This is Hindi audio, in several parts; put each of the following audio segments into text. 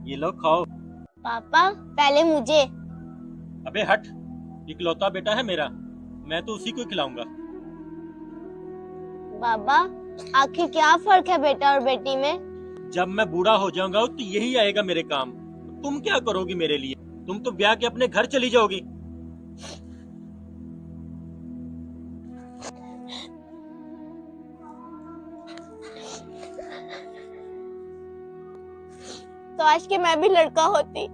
ये लो खाओ। पापा पहले मुझे। अबे हट, इकलौता बेटा है मेरा, मैं तो उसी को खिलाऊंगा। बाबा आखिर क्या फर्क है बेटा और बेटी में? जब मैं बूढ़ा हो जाऊंगा तो यही आएगा मेरे काम। तुम क्या करोगी मेरे लिए? तुम तो ब्याह के अपने घर चली जाओगी। तो आज के मैं भी लड़का होती।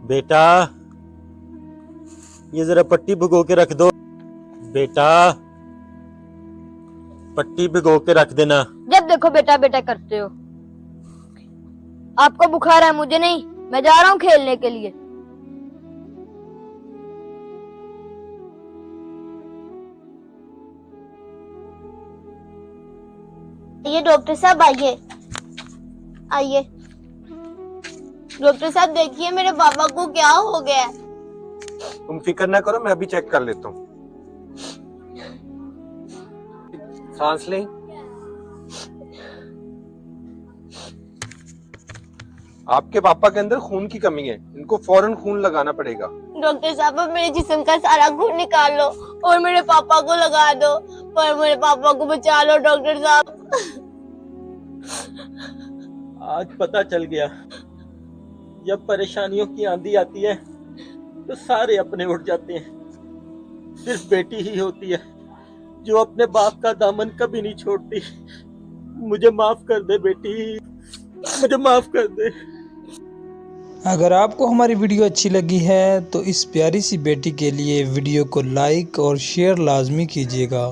बेटा ये जरा पट्टी भिगो के रख दो। बेटा पट्टी भिगो के रख देना। जब देखो बेटा बेटा करते हो। आपको बुखार है, मुझे नहीं। मैं जा रहा हूँ खेलने के लिए। ये डॉक्टर साहब आइए। आइए डॉक्टर साहब, देखिए मेरे पापा को क्या हो गया है। तुम फिक्र ना करो, मैं अभी चेक कर लेता हूँ। सांस लें। आपके पापा के अंदर खून की कमी है, इनको फौरन खून लगाना पड़ेगा। डॉक्टर साहब अब मेरे जिस्म का सारा खून निकाल लो और मेरे पापा को लगा दो, पर मेरे पापा को बचा लो डॉक्टर साहब। आज पता चल गया, जब परेशानियों की आंधी आती है तो सारे अपने उठ जाते हैं। सिर्फ बेटी ही होती है जो अपने बाप का दामन कभी नहीं छोड़ती। मुझे माफ कर दे बेटी, मुझे माफ कर दे। अगर आपको हमारी वीडियो अच्छी लगी है तो इस प्यारी सी बेटी के लिए वीडियो को लाइक और शेयर लाजमी कीजिएगा।